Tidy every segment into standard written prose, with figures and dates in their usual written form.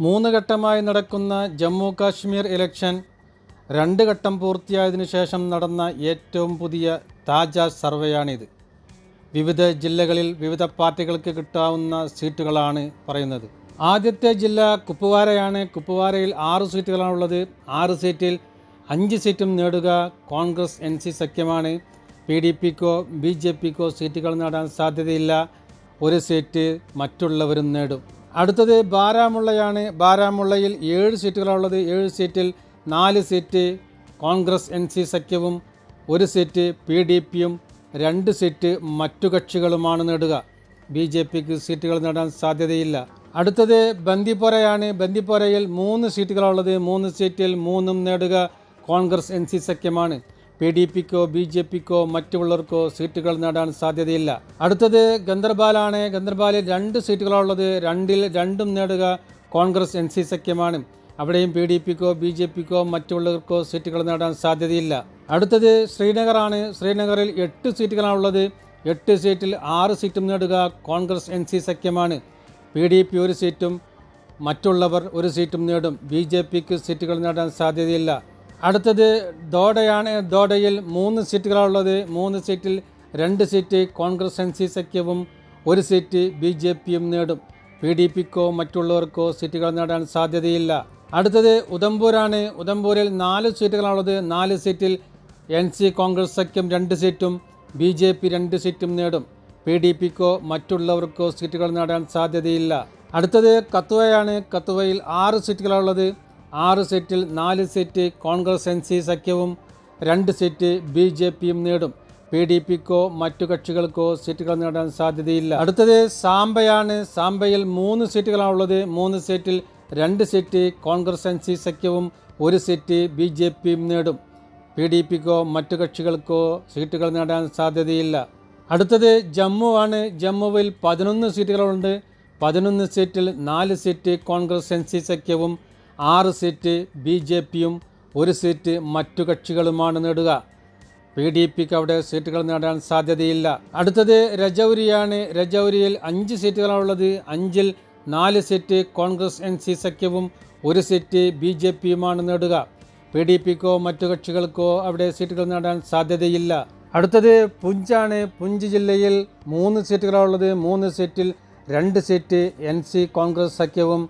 മൂന്ന് ഘട്ടമായി നടക്കുന്ന ജമ്മു കാശ്മീർ ഇലക്ഷൻ 2 ഘട്ടം പൂർത്തിയായതിനു ശേഷം നടന്ന ഏറ്റവും പുതിയ താജ സർവേയാണിത്. വിവിധ ജില്ലകളിൽ വിവിധ പാർട്ടികൾക്ക് കിട്ടാവുന്ന സീറ്റുകളാണ് പറയുന്നത്. ആദ്യത്തെ ജില്ല കുപ്വാരയാണ്. കുപ്വാരയിൽ 6 സീറ്റുകളാണുള്ളത്. 6 സീറ്റിൽ 5 സീറ്റും നേടുക കോൺഗ്രസ് NC സഖ്യമാണ്. PDPക്കോ BJPക്കോ സീറ്റുകൾ നേടാൻ സാധ്യതയില്ല. ഒരു സീറ്റ് മറ്റുള്ളവരും നേടും. അടുത്തത് ബാരാമുള്ളയാണ്. ബാരാമുള്ളയിൽ 7 സീറ്റുകളാണുള്ളത്. 7 സീറ്റിൽ 4 സീറ്റ് കോൺഗ്രസ് NC സഖ്യവും 1 സീറ്റ് PDPയും 2 സീറ്റ് മറ്റു കക്ഷികളുമാണ് നേടുക. BJPക്ക് സീറ്റുകൾ നേടാൻ സാധ്യതയില്ല. അടുത്തത് ബന്ദിപ്പോരയാണ്. ബന്ദിപ്പോരയിൽ 3 സീറ്റുകളാണുള്ളത്. 3 സീറ്റിൽ 3ഉം നേടുക കോൺഗ്രസ് NC സഖ്യമാണ്. PDPക്കോ BJPക്കോ മറ്റുള്ളവർക്കോ സീറ്റുകൾ നേടാൻ സാധ്യതയില്ല. അടുത്തത് ഗന്ദർബാലാണ്. ഗന്ദർബാലിൽ 2 സീറ്റുകളാണുള്ളത്. 2ൽ 2ഉം നേടുക കോൺഗ്രസ് NC സഖ്യമാണ്. അവിടെയും PDPക്കോ BJPക്കോ മറ്റുള്ളവർക്കോ സീറ്റുകൾ നേടാൻ സാധ്യതയില്ല. അടുത്തത് ശ്രീനഗറാണ്. ശ്രീനഗറിൽ 8 സീറ്റുകളാണുള്ളത്. 8 സീറ്റിൽ 6 സീറ്റും നേടുക കോൺഗ്രസ് NC സഖ്യമാണ്. PDP 1 സീറ്റും മറ്റുള്ളവർ 1 സീറ്റും നേടും. BJPക്ക് സീറ്റുകൾ നേടാൻ സാധ്യതയില്ല. അടുത്തത് ദോഡയാണ്. ദോഡയിൽ 3 സീറ്റുകളാണുള്ളത്. 3 സീറ്റിൽ 2 സീറ്റ് കോൺഗ്രസ് NC സഖ്യവും 1 സീറ്റ് BJPയും നേടും. PDPക്കോ മറ്റുള്ളവർക്കോ സീറ്റുകൾ നേടാൻ സാധ്യതയില്ല. അടുത്തത് ഉധംപൂരാണ്. ഉധംപൂരിൽ 4 സീറ്റുകളാണുള്ളത്. 4 സീറ്റിൽ NC കോൺഗ്രസ് സഖ്യം 2 സീറ്റും BJP 2 സീറ്റും നേടും. PDPക്കോ മറ്റുള്ളവർക്കോ സീറ്റുകൾ നേടാൻ സാധ്യതയില്ല. അടുത്തത് കത്വയാണ്. കത്വയിൽ 6 സീറ്റുകളാണുള്ളത്. 6 സീറ്റിൽ 4 സീറ്റ് കോൺഗ്രസ് NC സഖ്യവും 2 സീറ്റ് BJPയും നേടും. PDPക്കോ മറ്റു കക്ഷികൾക്കോ സീറ്റുകൾ നേടാൻ സാധ്യതയില്ല. അടുത്തത് സാംബയാണ്. സാംബയിൽ 3 സീറ്റുകളാണുള്ളത്. 3 സീറ്റിൽ 2 സീറ്റ് കോൺഗ്രസ് NC സഖ്യവും 1 സീറ്റ് BJPയും നേടും. PDPക്കോ മറ്റു കക്ഷികൾക്കോ സീറ്റുകൾ നേടാൻ സാധ്യതയില്ല. അടുത്തത് ജമ്മു ആണ്. ജമ്മുവിൽ 11 സീറ്റുകളുണ്ട്. 11 സീറ്റിൽ 4 സീറ്റ് കോൺഗ്രസ് NC സഖ്യവും 6 സീറ്റ് BJPയും 1 സീറ്റ് മറ്റു കക്ഷികളുമാണ് നേടുക. PDPക്ക് അവിടെ സീറ്റുകൾ നേടാൻ സാധ്യതയില്ല. അടുത്തത് രജൗരിയാണ്. രജൗരിയിൽ 5 സീറ്റുകളാണുള്ളത്. 5ൽ 4 സീറ്റ് കോൺഗ്രസ് NC സഖ്യവും 1 സീറ്റ് BJPയുമാണ് നേടുക. PDPക്കോ മറ്റു കക്ഷികൾക്കോ അവിടെ സീറ്റുകൾ നേടാൻ സാധ്യതയില്ല. അടുത്തത് പുഞ്ചാണ്. പുഞ്ച് ജില്ലയിൽ 3 സീറ്റുകളാണുള്ളത്. 3 സീറ്റിൽ 2 സീറ്റ് NC കോൺഗ്രസ് സഖ്യവും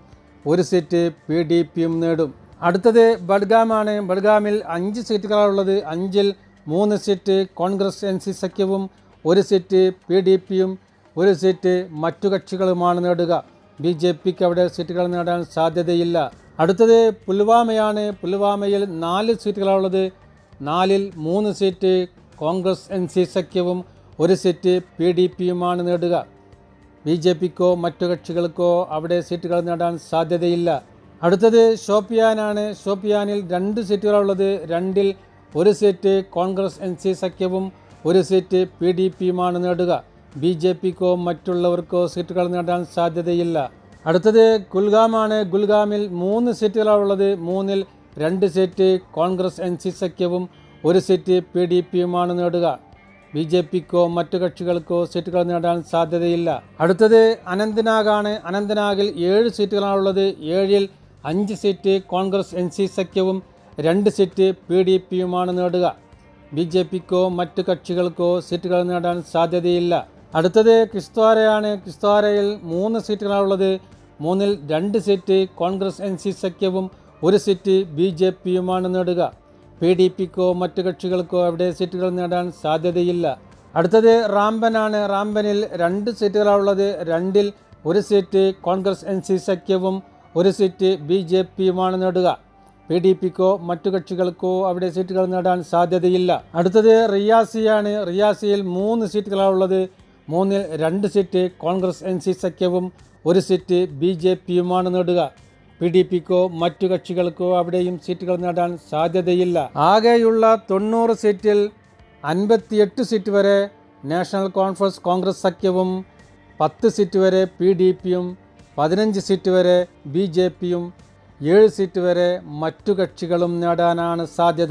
1 സീറ്റ് PDPയും നേടും. അടുത്തത് ബഡ്ഗാമാണ്. ബഡ്ഗാമിൽ 5 സീറ്റുകളാണുള്ളത്. 5ൽ 3 സീറ്റ് കോൺഗ്രസ് NC സഖ്യവും 1 സീറ്റ് PDPയും 1 സീറ്റ് മറ്റു കക്ഷികളുമാണ് നേടുക. BJPക്ക് അവിടെ സീറ്റുകൾ നേടാൻ സാധ്യതയില്ല. അടുത്തത് പുൽവാമയാണ്. പുൽവാമയിൽ 4 സീറ്റുകളാണുള്ളത്. 4ൽ 3 സീറ്റ് കോൺഗ്രസ് NC സഖ്യവും 1 സീറ്റ് PDPയുമാണ് നേടുക. BJPക്കോ മറ്റു കക്ഷികൾക്കോ അവിടെ സീറ്റുകൾ നേടാൻ സാധ്യതയില്ല. അടുത്തത് ഷോപ്പിയാനാണ്. ഷോപ്പിയാനിൽ 2 സീറ്റുകളാണുള്ളത്. 2ൽ 1 സീറ്റ് കോൺഗ്രസ് NC സഖ്യവും 1 സീറ്റ് PDPയുമാണ് നേടുക. BJPക്കോ മറ്റുള്ളവർക്കോ സീറ്റുകൾ നേടാൻ സാധ്യതയില്ല. അടുത്തത് കുൽഗാമാണ്. കുൽഗാമിൽ 3 സീറ്റുകളാണുള്ളത്. 3ൽ 2 സീറ്റ് കോൺഗ്രസ് NC സഖ്യവും 1 സീറ്റ് PDPയുമാണ് നേടുക. BJPക്കോ മറ്റു കക്ഷികൾക്കോ സീറ്റുകൾ നേടാൻ സാധ്യതയില്ല. അടുത്തത് അനന്ത്നാഗാണ്. അനന്ത്നാഗിൽ 7 സീറ്റുകളാണുള്ളത്. 7ൽ 5 സീറ്റ് കോൺഗ്രസ് NC സഖ്യവും 2 സീറ്റ് PDPയുമാണ് നേടുക. BJPക്കോ മറ്റു കക്ഷികൾക്കോ സീറ്റുകൾ നേടാൻ സാധ്യതയില്ല. അടുത്തത് കിസ്ത്വാരയാണ്. കിസ്ത്വാരയിൽ 3 സീറ്റുകളാണുള്ളത്. 3ൽ 2 സീറ്റ് കോൺഗ്രസ് NC സഖ്യവും 1 സീറ്റ് BJPയുമാണ് നേടുക. PDPക്കോ മറ്റു കക്ഷികൾക്കോ അവിടെ സീറ്റുകൾ നേടാൻ സാധ്യതയില്ല. അടുത്തത് റാംബനാണ്. റാംബനിൽ 2 സീറ്റുകളാണുള്ളത്. 2ൽ 1 സീറ്റ് കോൺഗ്രസ് NC സഖ്യവും 1 സീറ്റ് BJPയുമാണ് നേടുക. PDPക്കോ മറ്റു കക്ഷികൾക്കോ അവിടെ സീറ്റുകൾ നേടാൻ സാധ്യതയില്ല. അടുത്തത് റിയാസിയാണ്. റിയാസിയിൽ 3 സീറ്റുകളാണുള്ളത്. 3ൽ 2 സീറ്റ് കോൺഗ്രസ് NC സഖ്യവും 1 സീറ്റ് BJPയുമാണ് നേടുക. PDPക്കോ മറ്റു കക്ഷികൾക്കോ അവിടെയും സീറ്റുകൾ നേടാൻ സാധ്യതയില്ല. ആകെയുള്ള 90 സീറ്റിൽ 58 സീറ്റ് വരെ നാഷണൽ കോൺഫറൻസ് കോൺഗ്രസ് സഖ്യവും 10 സീറ്റ് വരെ PDPയും 15 സീറ്റ് വരെ BJPയും 7 സീറ്റ് വരെ മറ്റു കക്ഷികളും നേടാനാണ് സാധ്യത.